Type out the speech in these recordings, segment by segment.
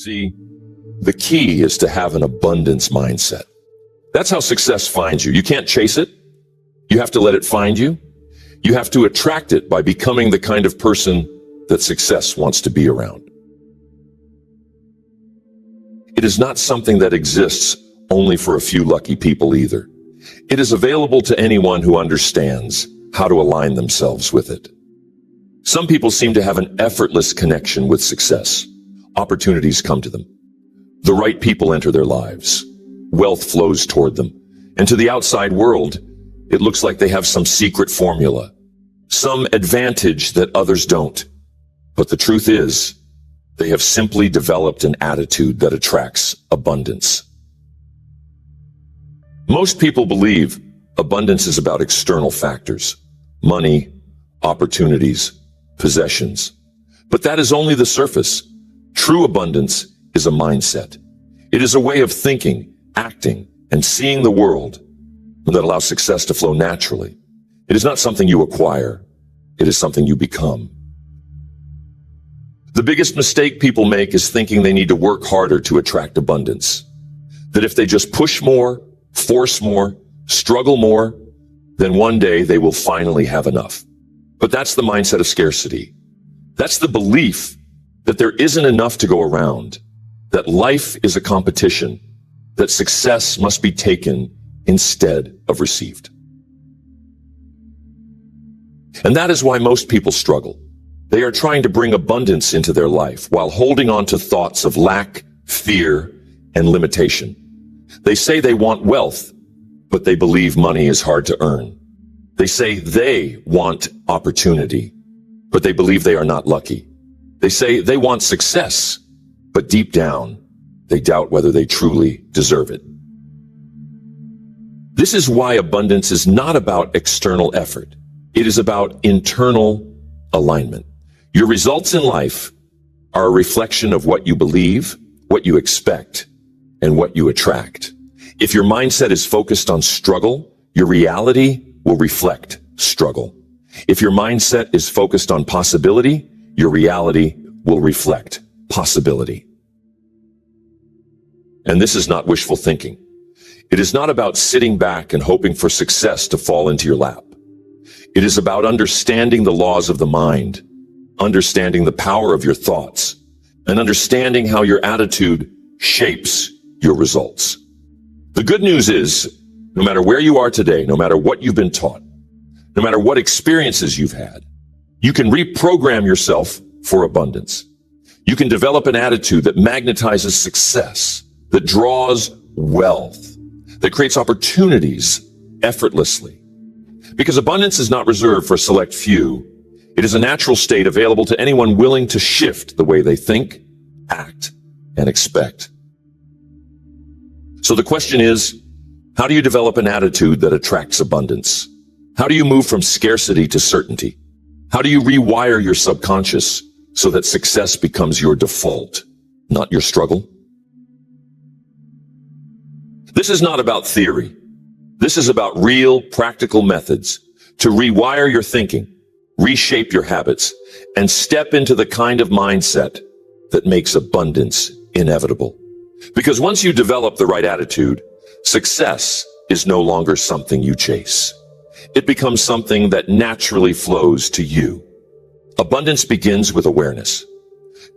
See, the key is to have an abundance mindset. That's how success finds you. You can't chase it. You have to let it find you. You have to attract it by becoming the kind of person that success wants to be around. It is not something that exists only for a few lucky people either. It is available to anyone who understands how to align themselves with it. Some people seem to have an effortless connection with success. Opportunities come to them. The right people enter their lives. Wealth flows toward them. And to the outside world, it looks like they have some secret formula, some advantage that others don't. But the truth is, they have simply developed an attitude that attracts abundance. Most people believe abundance is about external factors, money, opportunities, possessions. But that is only the surface. True abundance is a mindset. It is a way of thinking, acting, and seeing the world that allows success to flow naturally. It is not something you acquire. It is something you become. The biggest mistake people make is thinking they need to work harder to attract abundance. That if they just push more, force more, struggle more, then one day they will finally have enough. But that's the mindset of scarcity. That's the belief that there isn't enough to go around, that life is a competition, that success must be taken instead of received. And that is why most people struggle. They are trying to bring abundance into their life while holding on to thoughts of lack, fear, and limitation. They say they want wealth, but they believe money is hard to earn. They say they want opportunity, but they believe they are not lucky. They say they want success, but deep down, they doubt whether they truly deserve it. This is why abundance is not about external effort. It is about internal alignment. Your results in life are a reflection of what you believe, what you expect, and what you attract. If your mindset is focused on struggle, your reality will reflect struggle. If your mindset is focused on possibility, your reality will reflect possibility. And this is not wishful thinking. It is not about sitting back and hoping for success to fall into your lap. It is about understanding the laws of the mind, understanding the power of your thoughts, and understanding how your attitude shapes your results. The good news is, no matter where you are today, no matter what you've been taught, no matter what experiences you've had, you can reprogram yourself for abundance. You can develop an attitude that magnetizes success, that draws wealth, that creates opportunities effortlessly. Because abundance is not reserved for a select few. It is a natural state available to anyone willing to shift the way they think, act, and expect. So the question is, how do you develop an attitude that attracts abundance? How do you move from scarcity to certainty? How do you rewire your subconscious so that success becomes your default, not your struggle? This is not about theory. This is about real, practical methods to rewire your thinking, reshape your habits, and step into the kind of mindset that makes abundance inevitable. Because once you develop the right attitude, success is no longer something you chase. It becomes something that naturally flows to you. Abundance begins with awareness.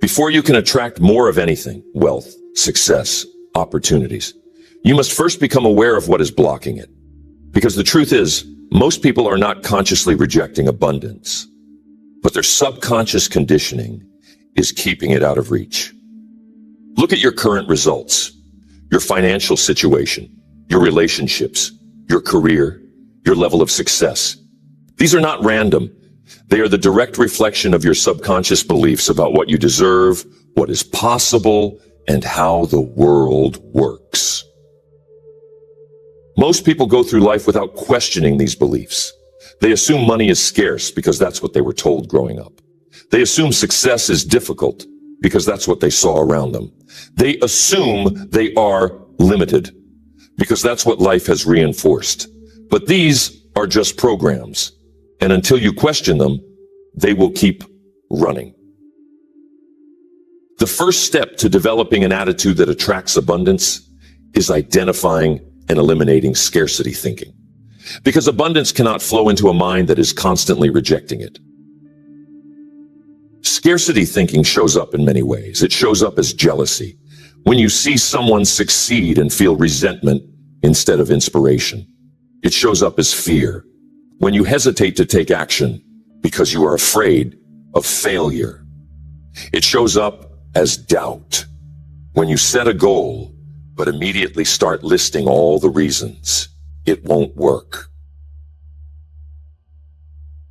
Before you can attract more of anything, wealth, success, opportunities, you must first become aware of what is blocking it. Because the truth is, most people are not consciously rejecting abundance, but their subconscious conditioning is keeping it out of reach. Look at your current results, your financial situation, your relationships, your career, your level of success. These are not random. They are the direct reflection of your subconscious beliefs about what you deserve, what is possible, and how the world works. Most people go through life without questioning these beliefs. They assume money is scarce because that's what they were told growing up. They assume success is difficult because that's what they saw around them. They assume they are limited because that's what life has reinforced. But these are just programs, and until you question them, they will keep running. The first step to developing an attitude that attracts abundance is identifying and eliminating scarcity thinking. Because abundance cannot flow into a mind that is constantly rejecting it. Scarcity thinking shows up in many ways. It shows up as jealousy, when you see someone succeed and feel resentment instead of inspiration. It shows up as fear, when you hesitate to take action because you are afraid of failure. It shows up as doubt, when you set a goal but immediately start listing all the reasons it won't work.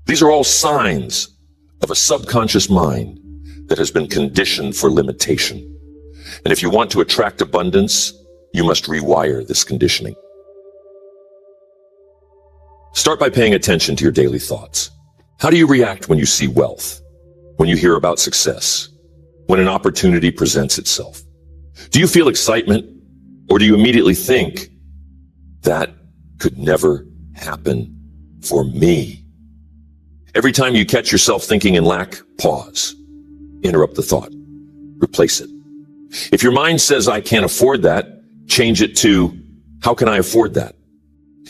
These are all signs of a subconscious mind that has been conditioned for limitation. And if you want to attract abundance, you must rewire this conditioning. Start by paying attention to your daily thoughts. How do you react when you see wealth? When you hear about success? When an opportunity presents itself? Do you feel excitement, or do you immediately think, that could never happen for me? Every time you catch yourself thinking in lack, pause. Interrupt the thought. Replace it. If your mind says, I can't afford that, change it to, how can I afford that?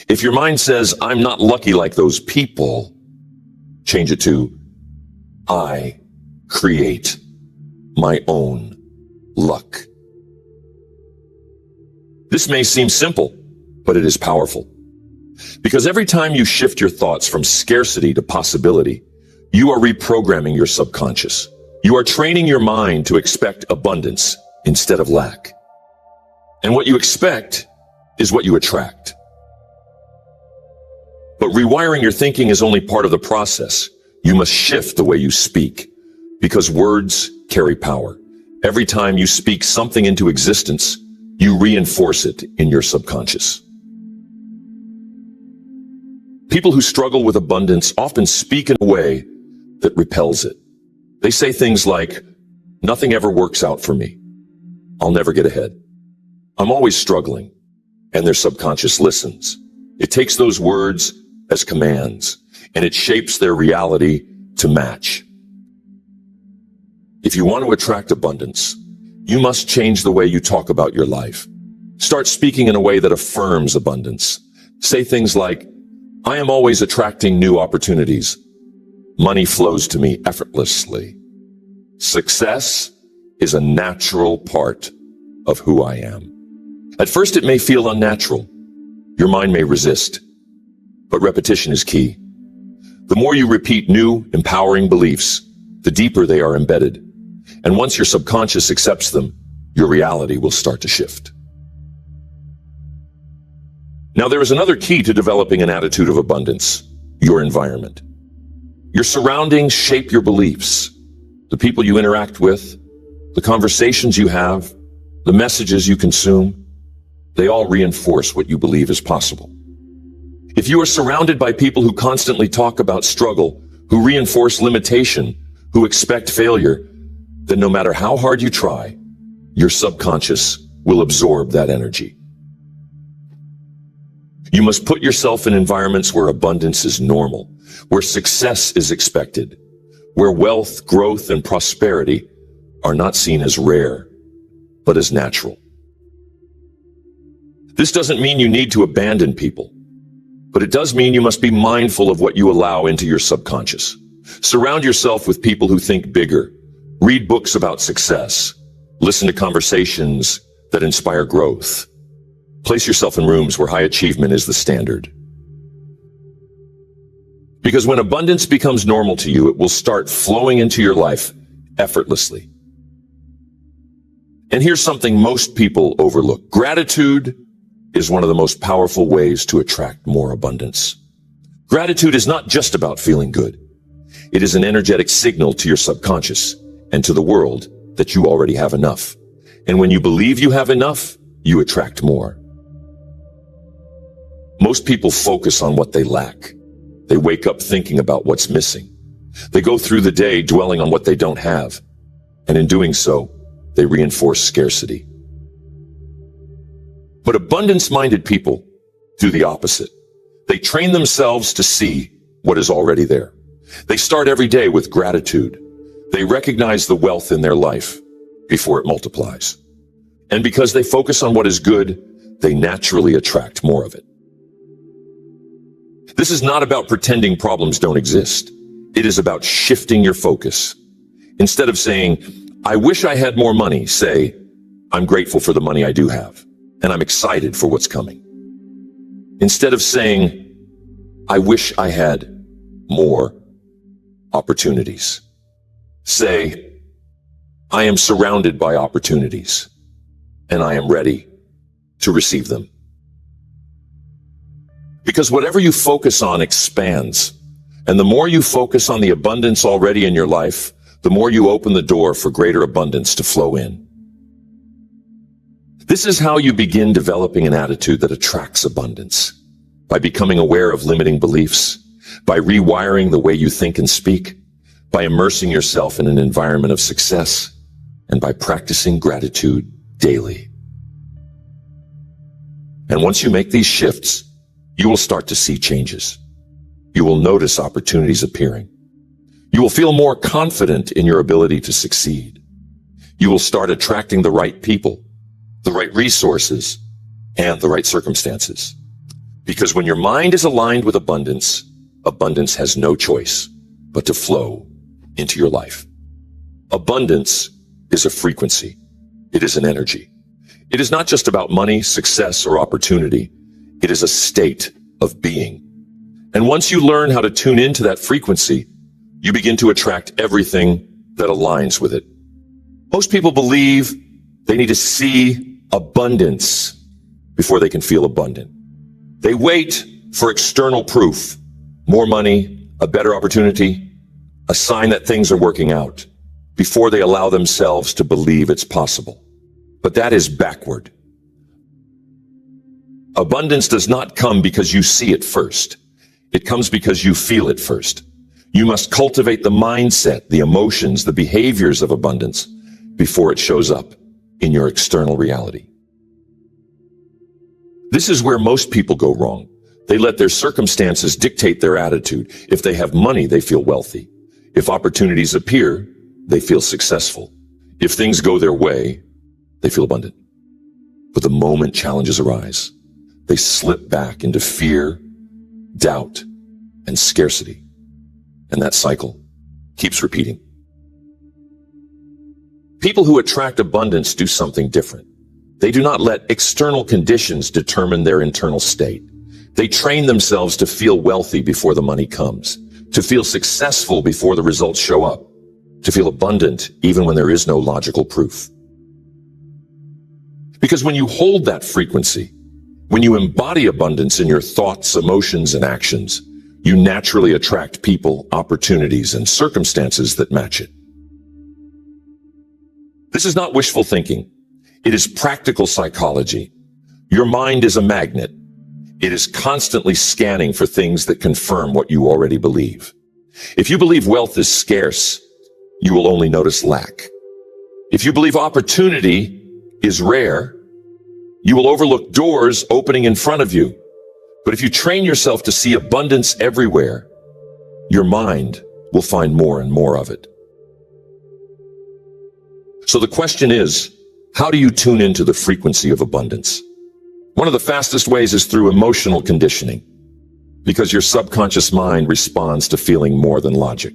If your mind says, I'm not lucky like those people, change it to, I create my own luck. This may seem simple, but it is powerful. Because every time you shift your thoughts from scarcity to possibility, you are reprogramming your subconscious. You are training your mind to expect abundance instead of lack. And what you expect is what you attract. But rewiring your thinking is only part of the process. You must shift the way you speak, because words carry power. Every time you speak something into existence, you reinforce it in your subconscious. People who struggle with abundance often speak in a way that repels it. They say things like, nothing ever works out for me. I'll never get ahead. I'm always struggling. And their subconscious listens. It takes those words as commands, and it shapes their reality to match. If you want to attract abundance, you must change the way you talk about your life. Start speaking in a way that affirms abundance. Say things like, I am always attracting new opportunities. Money flows to me effortlessly. Success is a natural part of who I am. At first, it may feel unnatural. Your mind may resist, but repetition is key. The more you repeat new, empowering beliefs, the deeper they are embedded. And once your subconscious accepts them, your reality will start to shift. Now, there is another key to developing an attitude of abundance: your environment. Your surroundings shape your beliefs. The people you interact with, the conversations you have, the messages you consume, they all reinforce what you believe is possible. If you are surrounded by people who constantly talk about struggle, who reinforce limitation, who expect failure, then no matter how hard you try, your subconscious will absorb that energy. You must put yourself in environments where abundance is normal, where success is expected, where wealth, growth, and prosperity are not seen as rare, but as natural. This doesn't mean you need to abandon people, but it does mean you must be mindful of what you allow into your subconscious. Surround yourself with people who think bigger. Read books about success. Listen to conversations that inspire growth. Place yourself in rooms where high achievement is the standard. Because when abundance becomes normal to you, it will start flowing into your life effortlessly. And here's something most people overlook. Gratitude is one of the most powerful ways to attract more abundance. Gratitude is not just about feeling good. It is an energetic signal to your subconscious and to the world that you already have enough. And when you believe you have enough, you attract more. Most people focus on what they lack. They wake up thinking about what's missing. They go through the day dwelling on what they don't have. And in doing so, they reinforce scarcity. But abundance-minded people do the opposite. They train themselves to see what is already there. They start every day with gratitude. They recognize the wealth in their life. before it multiplies. And because they focus on what is good, they naturally attract more of it. This is not about pretending problems don't exist. It is about shifting your focus. Instead of saying, I wish I had more money, say, I'm grateful for the money I do have, and I'm excited for what's coming. Instead of saying, I wish I had more opportunities, say, I am surrounded by opportunities, and I am ready to receive them. Because whatever you focus on expands, and the more you focus on the abundance already in your life, the more you open the door for greater abundance to flow in. This is how you begin developing an attitude that attracts abundance, by becoming aware of limiting beliefs, by rewiring the way you think and speak, by immersing yourself in an environment of success, and by practicing gratitude daily. And once you make these shifts, you will start to see changes. You will notice opportunities appearing. You will feel more confident in your ability to succeed. You will start attracting the right people, the right resources, and the right circumstances. Because when your mind is aligned with abundance, abundance has no choice but to flow into your life. Abundance is a frequency. It is an energy. It is not just about money, success, or opportunity. It is a state of being. And once you learn how to tune into that frequency, you begin to attract everything that aligns with it. Most people believe they need to see abundance before they can feel abundant. They wait for external proof, more money, a better opportunity, a sign that things are working out, before they allow themselves to believe it's possible. But that is backward. Abundance does not come because you see it first. It comes because you feel it first. You must cultivate the mindset, the emotions, the behaviors of abundance before it shows up in your external reality. This is where most people go wrong. They let their circumstances dictate their attitude. If they have money, they feel wealthy. If opportunities appear, they feel successful. If things go their way, they feel abundant. But the moment challenges arise, they slip back into fear, doubt, and scarcity. And that cycle keeps repeating. People who attract abundance do something different. They do not let external conditions determine their internal state. They train themselves to feel wealthy before the money comes, to feel successful before the results show up, to feel abundant even when there is no logical proof. Because when you hold that frequency, when you embody abundance in your thoughts, emotions, and actions, you naturally attract people, opportunities, and circumstances that match it. This is not wishful thinking. It is practical psychology. Your mind is a magnet. It is constantly scanning for things that confirm what you already believe. If you believe wealth is scarce, you will only notice lack. If you believe opportunity is rare, you will overlook doors opening in front of you. But if you train yourself to see abundance everywhere, your mind will find more and more of it. So the question is, how do you tune into the frequency of abundance? One of the fastest ways is through emotional conditioning, because your subconscious mind responds to feeling more than logic.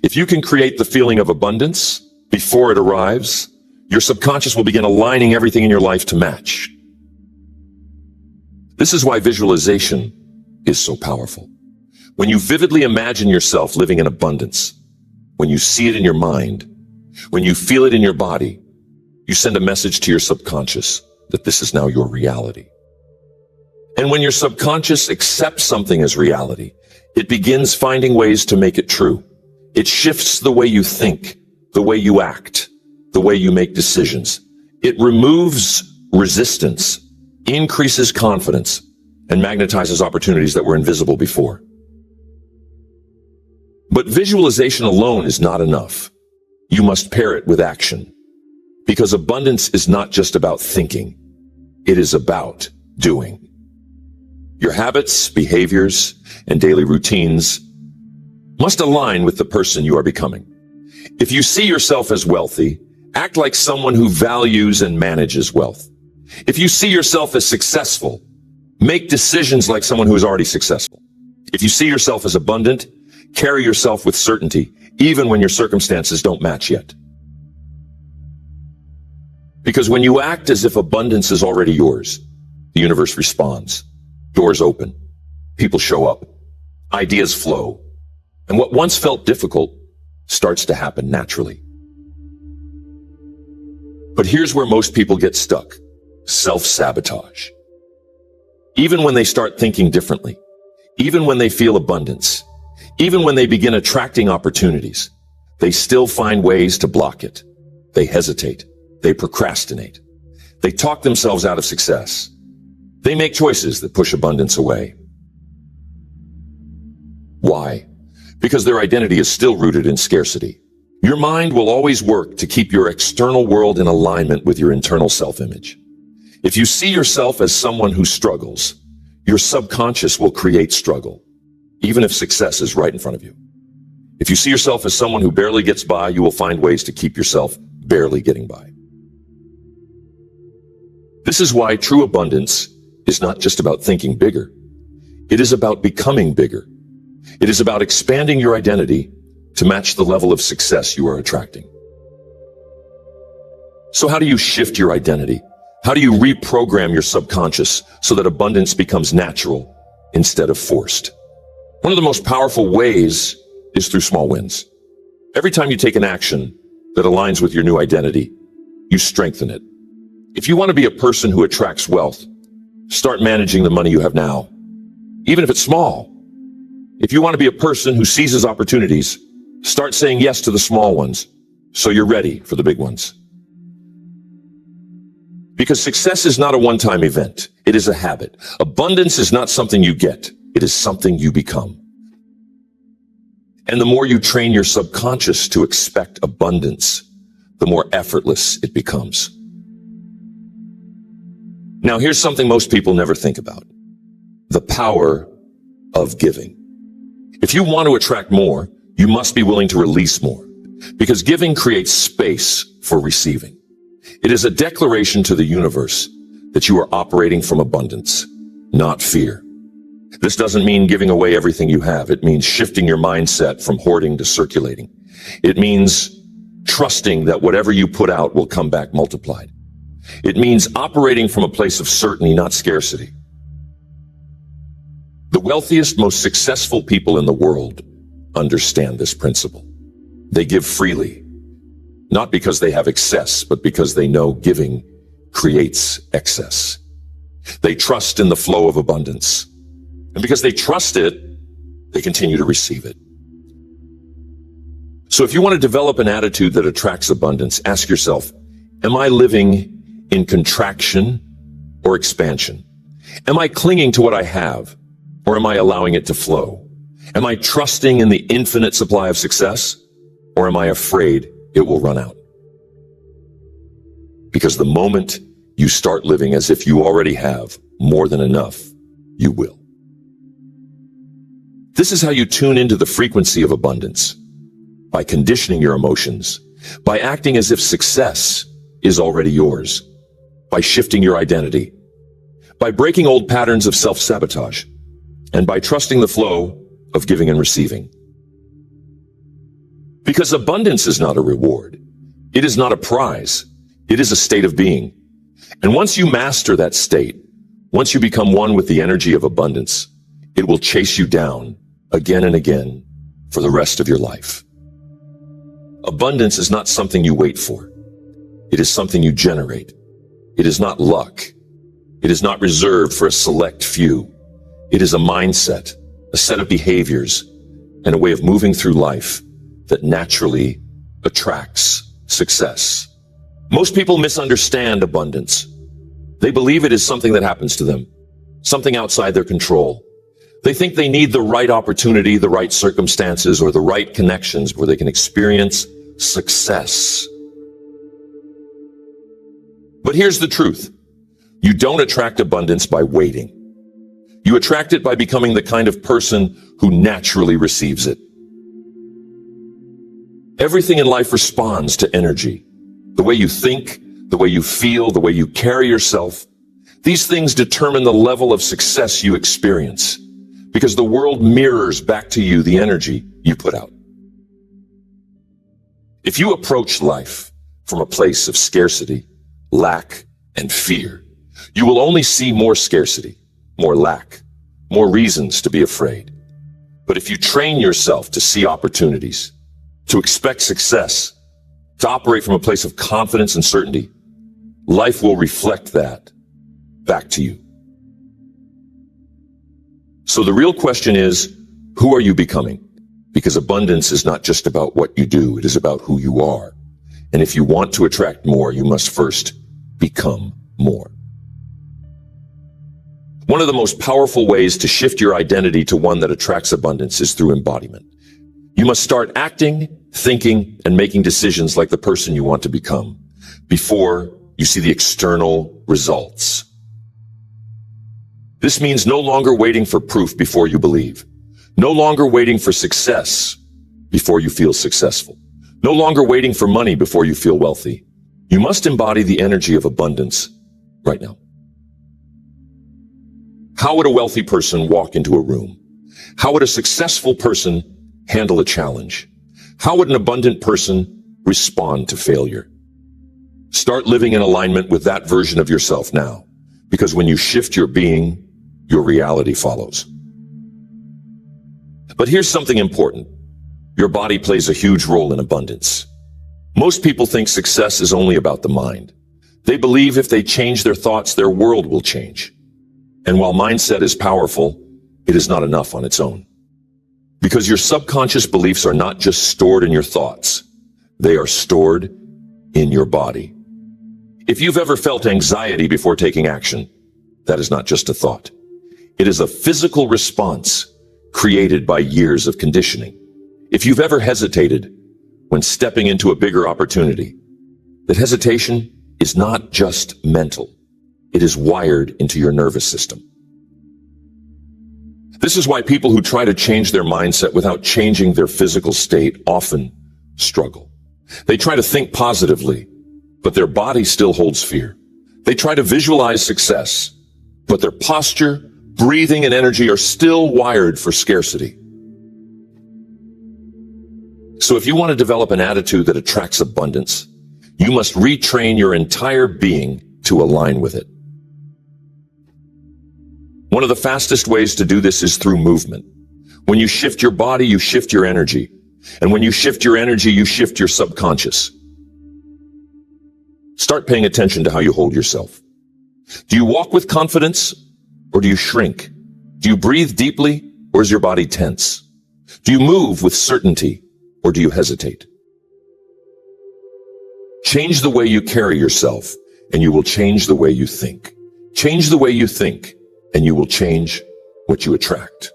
If you can create the feeling of abundance before it arrives, your subconscious will begin aligning everything in your life to match. This is why visualization is so powerful. When you vividly imagine yourself living in abundance, when you see it in your mind, when you feel it in your body, you send a message to your subconscious that this is now your reality. And when your subconscious accepts something as reality, it begins finding ways to make it true. It shifts the way you think, the way you act, the way you make decisions. It removes resistance, increases confidence, and magnetizes opportunities that were invisible before. But visualization alone is not enough. You must pair it with action. Because abundance is not just about thinking. It is about doing. Your habits, behaviors, and daily routines must align with the person you are becoming. If you see yourself as wealthy, Act like someone who values and manages wealth. If you see yourself as successful, make decisions like someone who is already successful. If you see yourself as abundant, carry yourself with certainty, even when your circumstances don't match yet. Because when you act as if abundance is already yours, the universe responds. Doors open. People show up. Ideas flow. And what once felt difficult starts to happen naturally. But here's where most people get stuck. Self-sabotage. Even when they start thinking differently, even when they feel abundance, even when they begin attracting opportunities, they still find ways to block it. They hesitate. They procrastinate. They talk themselves out of success. They make choices that push abundance away. Why? Because their identity is still rooted in scarcity. Your mind will always work to keep your external world in alignment with your internal self-image. If you see yourself as someone who struggles, your subconscious will create struggle, even if success is right in front of you. If you see yourself as someone who barely gets by, you will find ways to keep yourself barely getting by. This is why true abundance is not just about thinking bigger. It is about becoming bigger. It is about expanding your identity to match the level of success you are attracting. So how do you shift your identity? How do you reprogram your subconscious so that abundance becomes natural instead of forced? One of the most powerful ways is through small wins. Every time you take an action that aligns with your new identity, you strengthen it. If you want to be a person who attracts wealth, start managing the money you have now, even if it's small. If you want to be a person who seizes opportunities, start saying yes to the small ones so you're ready for the big ones. Because success is not a one-time event. It is a habit. Abundance is not something you get. It is something you become. And the more you train your subconscious to expect abundance, the more effortless it becomes. Now, here's something most people never think about. The power of giving. If you want to attract more, you must be willing to release more, because giving creates space for receiving. It is a declaration to the universe that you are operating from abundance, not fear. This doesn't mean giving away everything you have. It means shifting your mindset from hoarding to circulating. It means trusting that whatever you put out will come back multiplied. It means operating from a place of certainty, not scarcity. The wealthiest, most successful people in the world understand this principle. They give freely, not because they have excess, but because they know giving creates excess. They trust in the flow of abundance. And because they trust it, they continue to receive it. So if you want to develop an attitude that attracts abundance, ask yourself, am I living in contraction or expansion? Am I clinging to what I have, or am I allowing it to flow? Am I trusting in the infinite supply of success, or am I afraid it will run out? Because the moment you start living as if you already have more than enough, you will. This is how you tune into the frequency of abundance, by conditioning your emotions, by acting as if success is already yours, by shifting your identity, by breaking old patterns of self-sabotage, and by trusting the flow of giving and receiving. Because abundance is not a reward. It is not a prize. It is a state of being. And once you master that state, once you become one with the energy of abundance, it will chase you down again and again for the rest of your life. Abundance is not something you wait for. It is something you generate. It is not luck. It is not reserved for a select few. It is a mindset, a set of behaviors, and a way of moving through life that naturally attracts success. Most people misunderstand abundance. They believe it is something that happens to them, something outside their control. They think they need the right opportunity, the right circumstances, or the right connections where they can experience success. But here's the truth. You don't attract abundance by waiting. You attract it by becoming the kind of person who naturally receives it. Everything in life responds to energy. The way you think, the way you feel, the way you carry yourself, these things determine the level of success you experience, because the world mirrors back to you the energy you put out. If you approach life from a place of scarcity, lack, and fear, you will only see more scarcity, more lack, more reasons to be afraid. But if you train yourself to see opportunities, to expect success, to operate from a place of confidence and certainty, life will reflect that back to you. So the real question is, who are you becoming? Because abundance is not just about what you do, it is about who you are. And if you want to attract more, you must first become more. One of the most powerful ways to shift your identity to one that attracts abundance is through embodiment. You must start acting, thinking, and making decisions like the person you want to become before you see the external results. This means no longer waiting for proof before you believe. No longer waiting for success before you feel successful. No longer waiting for money before you feel wealthy. You must embody the energy of abundance right now. How would a wealthy person walk into a room? How would a successful person handle a challenge? How would an abundant person respond to failure? Start living in alignment with that version of yourself now, because when you shift your being, your reality follows. But here's something important. Your body plays a huge role in abundance. Most people think success is only about the mind. They believe if they change their thoughts, their world will change. And while mindset is powerful, it is not enough on its own. Because your subconscious beliefs are not just stored in your thoughts. They are stored in your body. If you've ever felt anxiety before taking action, that is not just a thought. It is a physical response created by years of conditioning. If you've ever hesitated when stepping into a bigger opportunity, that hesitation is not just mental. It is wired into your nervous system. This is why people who try to change their mindset without changing their physical state often struggle. They try to think positively, but their body still holds fear. They try to visualize success, but their posture, breathing, and energy are still wired for scarcity. So if you want to develop an attitude that attracts abundance, you must retrain your entire being to align with it. One of the fastest ways to do this is through movement. When you shift your body, you shift your energy. And when you shift your energy, you shift your subconscious. Start paying attention to how you hold yourself. Do you walk with confidence, or do you shrink? Do you breathe deeply, or is your body tense? Do you move with certainty, or do you hesitate? Change the way you carry yourself, and you will change the way you think. Change the way you think, and you will change what you attract.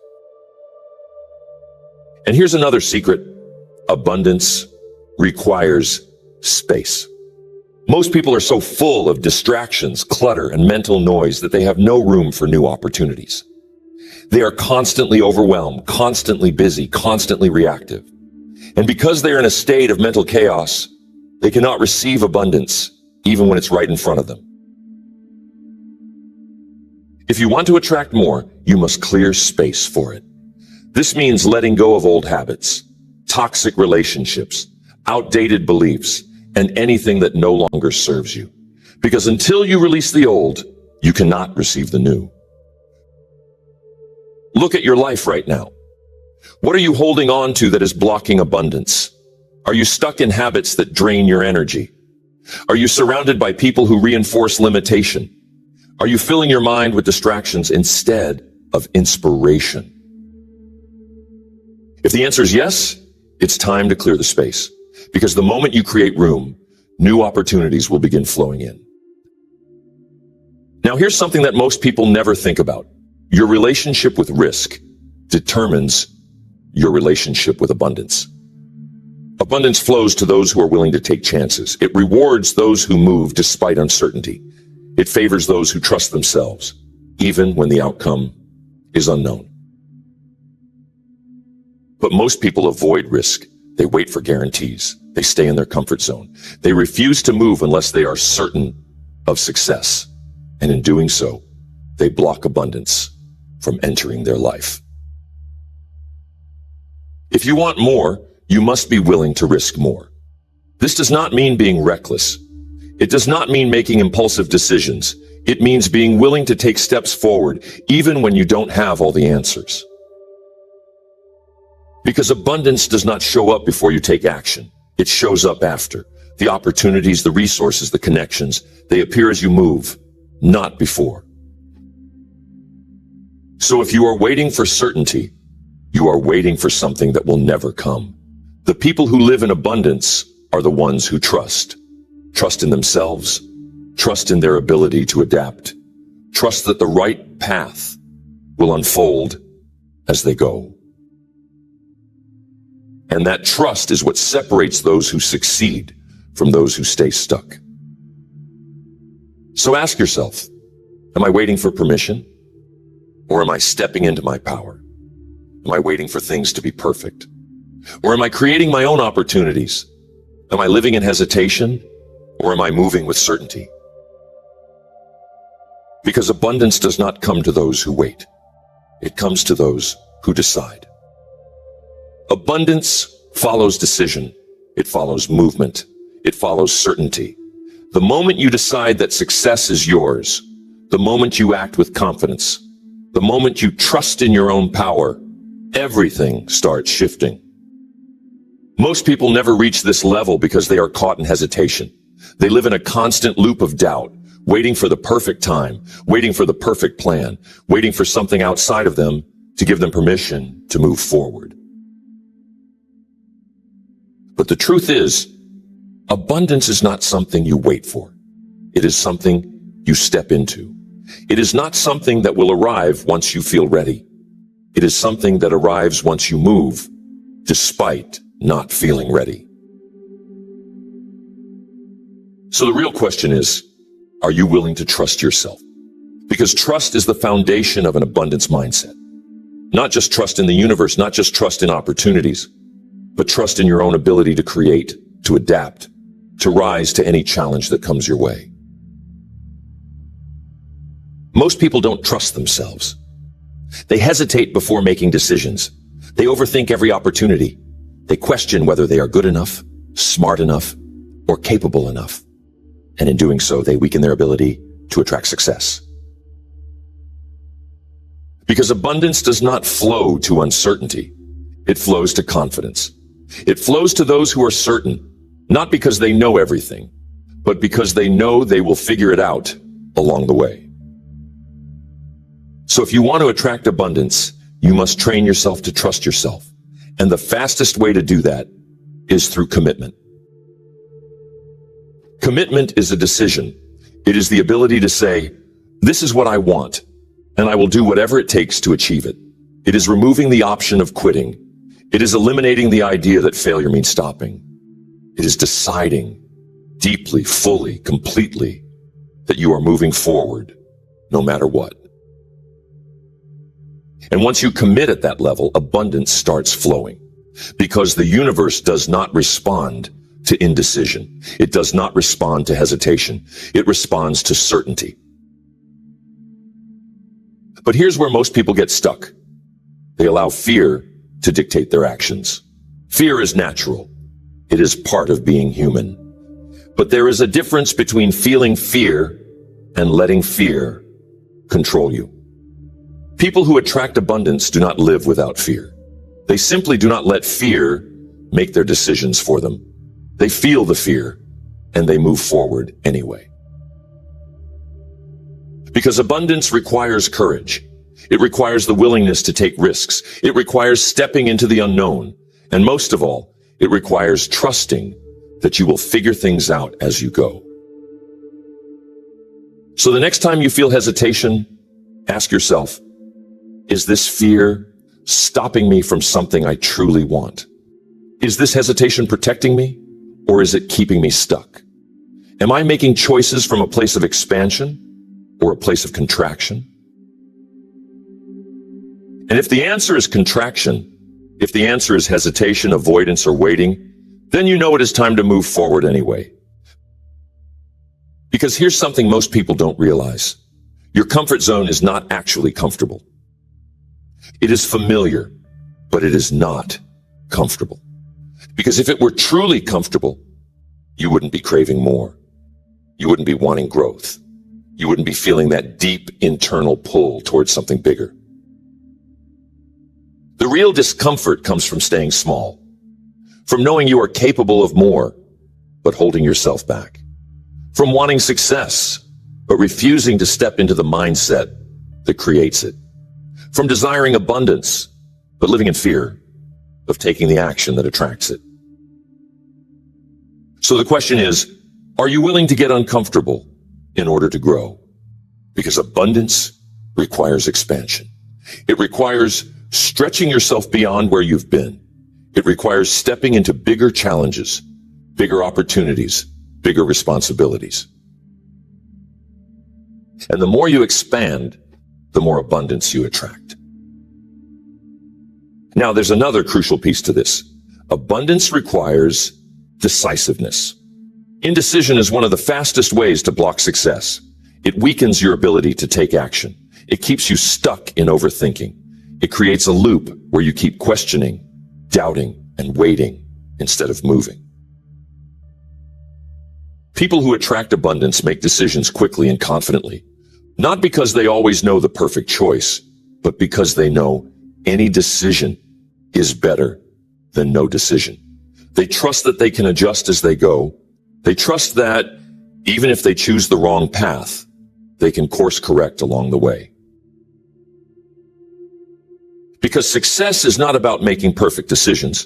And here's another secret. Abundance requires space. Most people are so full of distractions, clutter, and mental noise that they have no room for new opportunities. They are constantly overwhelmed, constantly busy, constantly reactive. And because they are in a state of mental chaos, they cannot receive abundance, even when it's right in front of them. If you want to attract more, you must clear space for it. This means letting go of old habits, toxic relationships, outdated beliefs, and anything that no longer serves you. Because until you release the old, you cannot receive the new. Look at your life right now. What are you holding on to that is blocking abundance? Are you stuck in habits that drain your energy? Are you surrounded by people who reinforce limitation? Are you filling your mind with distractions instead of inspiration? If the answer is yes, it's time to clear the space. Because the moment you create room, new opportunities will begin flowing in. Now, here's something that most people never think about. Your relationship with risk determines your relationship with abundance. Abundance flows to those who are willing to take chances. It rewards those who move despite uncertainty. It favors those who trust themselves, even when the outcome is unknown. But most people avoid risk They wait for guarantees. They stay in their comfort zone. They refuse to move unless they are certain of success. And in doing so, they block abundance from entering their life. If you want more, you must be willing to risk more. This does not mean being reckless. It does not mean making impulsive decisions. It means being willing to take steps forward, even when you don't have all the answers. Because abundance does not show up before you take action. It shows up after. The opportunities, the resources, the connections, they appear as you move, not before. So if you are waiting for certainty, you are waiting for something that will never come. The people who live in abundance are the ones who trust. Trust in themselves. Trust in their ability to adapt. Trust that the right path will unfold as they go. And that trust is what separates those who succeed from those who stay stuck. So ask yourself, am I waiting for permission? Or am I stepping into my power? Am I waiting for things to be perfect? Or am I creating my own opportunities? Am I living in hesitation? Or am I moving with certainty? Because abundance does not come to those who wait. It comes to those who decide. Abundance follows decision. It follows movement. It follows certainty. The moment you decide that success is yours, the moment you act with confidence, the moment you trust in your own power, everything starts shifting. Most people never reach this level because they are caught in hesitation. They live in a constant loop of doubt, waiting for the perfect time, waiting for the perfect plan, waiting for something outside of them to give them permission to move forward. But the truth is, abundance is not something you wait for. It is something you step into. It is not something that will arrive once you feel ready. It is something that arrives once you move, despite not feeling ready. So the real question is, are you willing to trust yourself? Because trust is the foundation of an abundance mindset. Not just trust in the universe, not just trust in opportunities, but trust in your own ability to create, to adapt, to rise to any challenge that comes your way. Most people don't trust themselves. They hesitate before making decisions. They overthink every opportunity. They question whether they are good enough, smart enough, or capable enough. And in doing so, they weaken their ability to attract success. Because abundance does not flow to uncertainty. It flows to confidence. It flows to those who are certain, not because they know everything, but because they know they will figure it out along the way. So if you want to attract abundance, you must train yourself to trust yourself. And the fastest way to do that is through commitment. Commitment is a decision. It is the ability to say, this is what I want, and I will do whatever it takes to achieve it. It is removing the option of quitting. It is eliminating the idea that failure means stopping. It is deciding deeply, fully, completely that you are moving forward no matter what. And once you commit at that level, abundance starts flowing because the universe does not respond to indecision. It does not respond to hesitation. It responds to certainty. But here's where most people get stuck. They allow fear to dictate their actions. Fear is natural. It is part of being human. But there is a difference between feeling fear and letting fear control you. People who attract abundance do not live without fear. They simply do not let fear make their decisions for them. They feel the fear and they move forward anyway. Because abundance requires courage. It requires the willingness to take risks. It requires stepping into the unknown. And most of all, it requires trusting that you will figure things out as you go. So the next time you feel hesitation, ask yourself, is this fear stopping me from something I truly want? Is this hesitation protecting me, or is it keeping me stuck? Am I making choices from a place of expansion or a place of contraction? And if the answer is contraction, If the answer is hesitation, avoidance, or waiting, then you know it is time to move forward anyway. Because here's something most people don't realize. Your comfort zone is not actually comfortable. It is familiar, but it is not comfortable. Because if it were truly comfortable, you wouldn't be craving more. You wouldn't be wanting growth. You wouldn't be feeling that deep internal pull towards something bigger. The real discomfort comes from staying small, from knowing you are capable of more, but holding yourself back, from wanting success, but refusing to step into the mindset that creates it, from desiring abundance, but living in fear of taking the action that attracts it. So the question is, are you willing to get uncomfortable in order to grow? Because abundance requires expansion. It requires stretching yourself beyond where you've been. It requires stepping into bigger challenges, bigger opportunities, bigger responsibilities. And the more you expand, the more abundance you attract. Now, there's another crucial piece to this. Abundance requires decisiveness. Indecision is one of the fastest ways to block success. It weakens your ability to take action. It keeps you stuck in overthinking. It creates a loop where you keep questioning, doubting, and waiting instead of moving. People who attract abundance make decisions quickly and confidently, not because they always know the perfect choice, but because they know any decision is better than no decision. They trust that they can adjust as they go. They trust that even if they choose the wrong path, they can course correct along the way. Because success is not about making perfect decisions.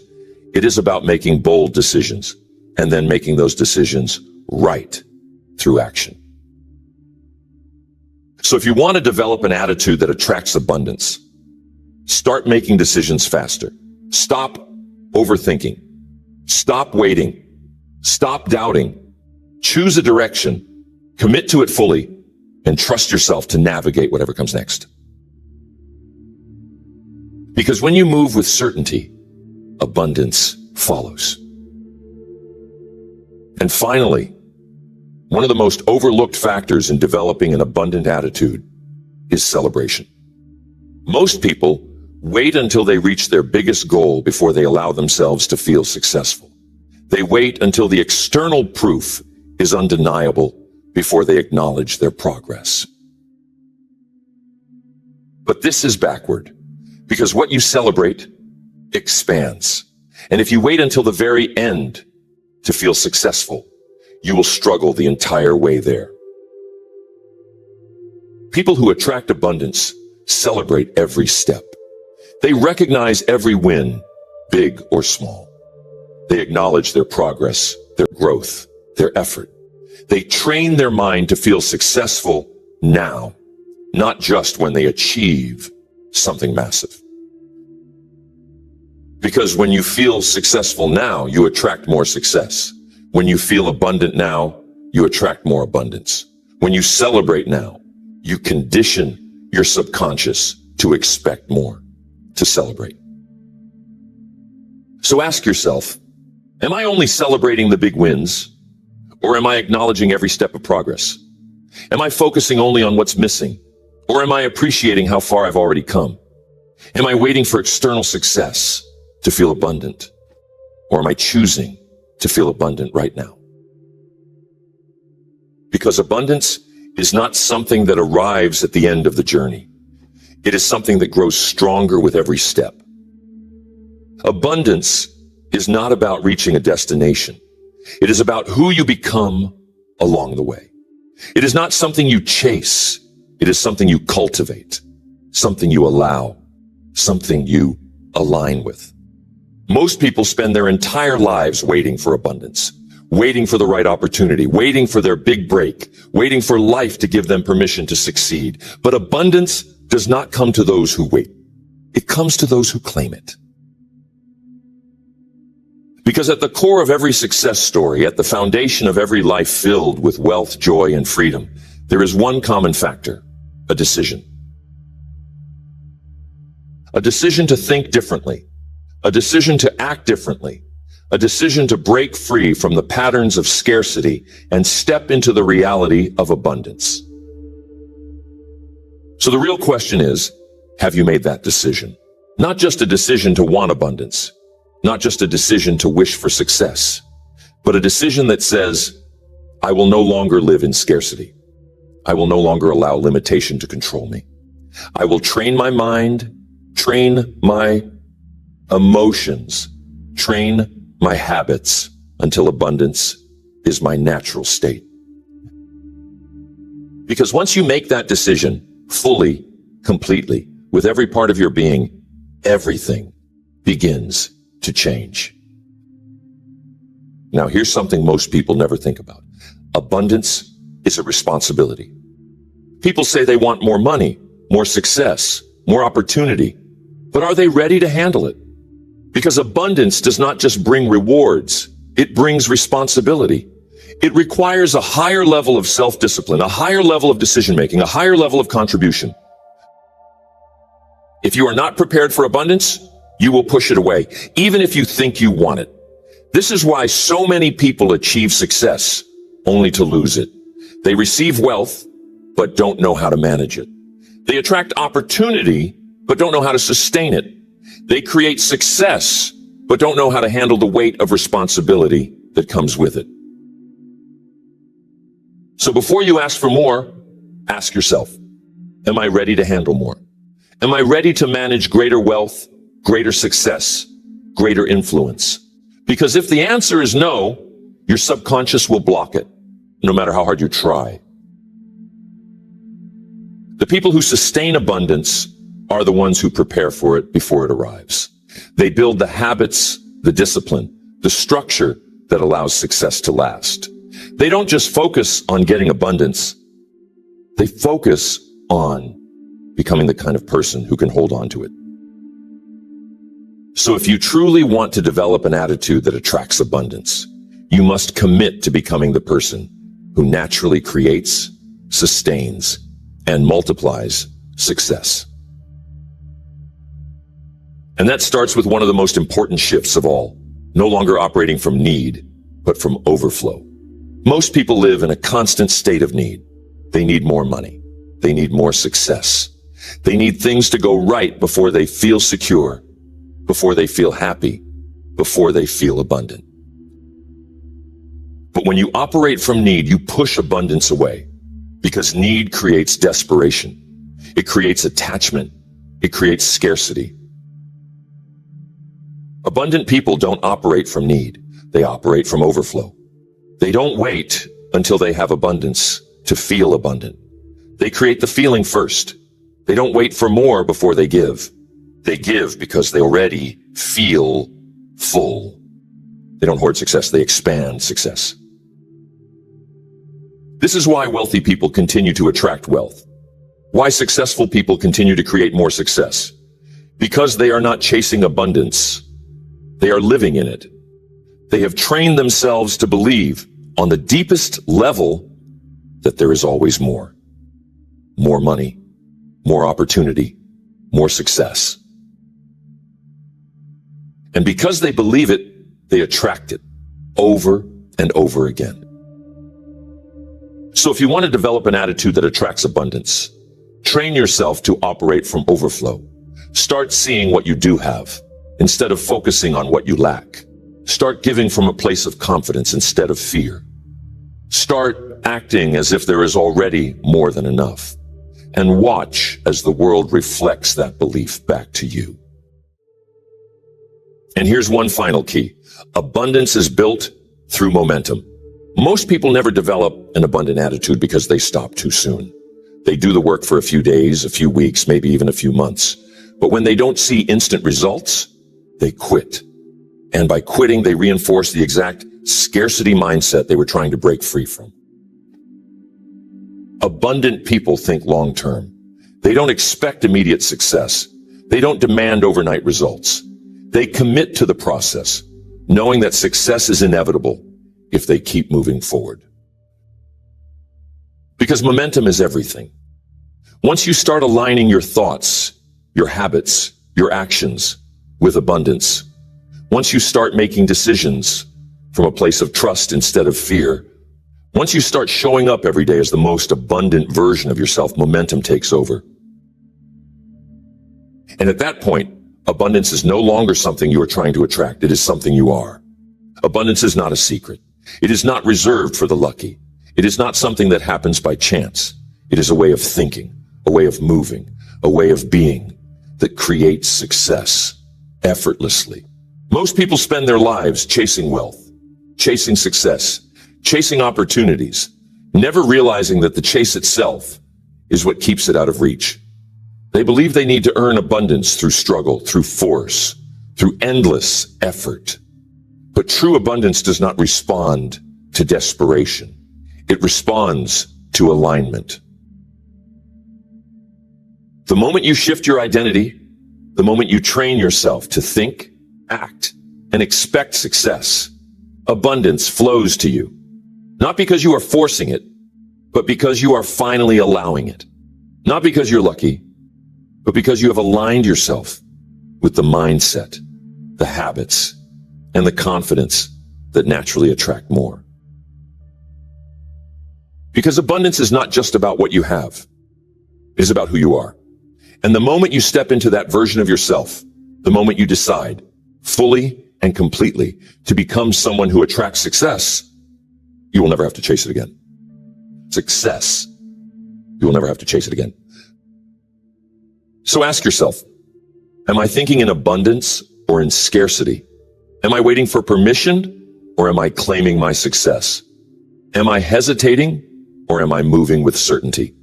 It is about making bold decisions and then making those decisions right through action. So if you want to develop an attitude that attracts abundance, start making decisions faster. Stop overthinking. Stop waiting. Stop doubting. Choose a direction, commit to it fully, and trust yourself to navigate whatever comes next. Because when you move with certainty, abundance follows. And finally, one of the most overlooked factors in developing an abundant attitude is celebration. Most people wait until they reach their biggest goal before they allow themselves to feel successful. They wait until the external proof is undeniable before they acknowledge their progress. But this is backward, because what you celebrate expands. And if you wait until the very end to feel successful, you will struggle the entire way there. People who attract abundance celebrate every step. They recognize every win, big or small. They acknowledge their progress, their growth, their effort. They train their mind to feel successful now, not just when they achieve something massive. Because when you feel successful now, you attract more success. When you feel abundant now, you attract more abundance. When you celebrate now, you condition your subconscious to expect more, to celebrate. So ask yourself, am I only celebrating the big wins, or am I acknowledging every step of progress? Am I focusing only on what's missing, or am I appreciating how far I've already come? Am I waiting for external success to feel abundant, or am I choosing to feel abundant right now? Because abundance is not something that arrives at the end of the journey. It is something that grows stronger with every step. Abundance is not about reaching a destination. It is about who you become along the way. It is not something you chase. It is something you cultivate, something you allow, something you align with. Most people spend their entire lives waiting for abundance, waiting for the right opportunity, waiting for their big break, waiting for life to give them permission to succeed. But abundance does not come to those who wait. It comes to those who claim it. Because at the core of every success story, at the foundation of every life filled with wealth, joy, and freedom, there is one common factor: a decision. A decision to think differently, a decision to act differently, a decision to break free from the patterns of scarcity and step into the reality of abundance. So the real question is, have you made that decision? Not just a decision to want abundance, not just a decision to wish for success, but a decision that says, I will no longer live in scarcity. I will no longer allow limitation to control me. I will train my mind, train my emotions, train my habits until abundance is my natural state. Because once you make that decision fully, completely, with every part of your being, everything begins to change. Now, here's something most people never think about. Abundance is a responsibility. People say they want more money, more success, more opportunity, but are they ready to handle it? Because abundance does not just bring rewards, it brings responsibility. It requires a higher level of self-discipline, a higher level of decision-making, a higher level of contribution. If you are not prepared for abundance, you will push it away, even if you think you want it. This is why so many people achieve success only to lose it. They receive wealth, but don't know how to manage it. They attract opportunity, but don't know how to sustain it. They create success, but don't know how to handle the weight of responsibility that comes with it. So before you ask for more, ask yourself, am I ready to handle more? Am I ready to manage greater wealth, greater success, greater influence? Because if the answer is no, your subconscious will block it, no matter how hard you try. The people who sustain abundance are the ones who prepare for it before it arrives. They build the habits, the discipline, the structure that allows success to last. They don't just focus on getting abundance. They focus on becoming the kind of person who can hold on to it. So if you truly want to develop an attitude that attracts abundance, you must commit to becoming the person who naturally creates, sustains, and multiplies success. And that starts with one of the most important shifts of all, no longer operating from need, but from overflow. Most people live in a constant state of need. They need more money. They need more success. They need things to go right before they feel secure, before they feel happy, before they feel abundant. But when you operate from need, you push abundance away, because need creates desperation. It creates attachment. It creates scarcity. Abundant people don't operate from need. They operate from overflow. They don't wait until they have abundance to feel abundant. They create the feeling first. They don't wait for more before they give. They give because they already feel full. They don't hoard success. They expand success. This is why wealthy people continue to attract wealth. Why successful people continue to create more success. Because they are not chasing abundance. They are living in it. They have trained themselves to believe on the deepest level that there is always more. More money, more opportunity, more success. And because they believe it, they attract it over and over again. So if you want to develop an attitude that attracts abundance, train yourself to operate from overflow. Start seeing what you do have instead of focusing on what you lack. Start giving from a place of confidence instead of fear. Start acting as if there is already more than enough. And watch as the world reflects that belief back to you. And here's one final key. Abundance is built through momentum. Most people never develop an abundant attitude because they stop too soon. They do the work for a few days, a few weeks, maybe even a few months. But when they don't see instant results, they quit. And by quitting, they reinforce the exact scarcity mindset they were trying to break free from. Abundant people think long-term. They don't expect immediate success. They don't demand overnight results. They commit to the process, knowing that success is inevitable if they keep moving forward. Because momentum is everything. Once you start aligning your thoughts, your habits, your actions with abundance, once you start making decisions from a place of trust instead of fear, once you start showing up every day as the most abundant version of yourself, momentum takes over. And at that point, abundance is no longer something you are trying to attract. It is something you are. Abundance is not a secret. It is not reserved for the lucky. It is not something that happens by chance. It is a way of thinking, a way of moving, a way of being that creates success effortlessly. Most people spend their lives chasing wealth, chasing success, chasing opportunities, never realizing that the chase itself is what keeps it out of reach. They believe they need to earn abundance through struggle, through force, through endless effort. But true abundance does not respond to desperation. It responds to alignment. The moment you shift your identity, the moment you train yourself to think, act, and expect success, abundance flows to you. Not because you are forcing it, but because you are finally allowing it. Not because you're lucky, but because you have aligned yourself with the mindset, the habits, and the confidence that naturally attract more. Because abundance is not just about what you have. It is about who you are. And the moment you step into that version of yourself, the moment you decide fully and completely to become someone who attracts success, you will never have to chase it again. Success. You will never have to chase it again. So ask yourself, am I thinking in abundance or in scarcity? Am I waiting for permission or am I claiming my success? Am I hesitating or am I moving with certainty?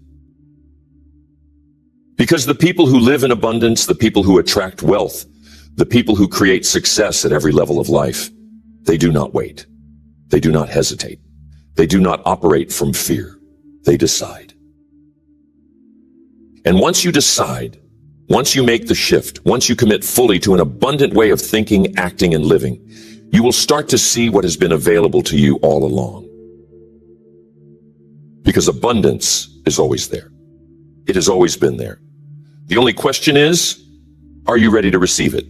Because the people who live in abundance, the people who attract wealth, the people who create success at every level of life, they do not wait. They do not hesitate. They do not operate from fear. They decide. And once you decide, once you make the shift, once you commit fully to an abundant way of thinking, acting, and living, you will start to see what has been available to you all along. Because abundance is always there. It has always been there. The only question is, are you ready to receive it?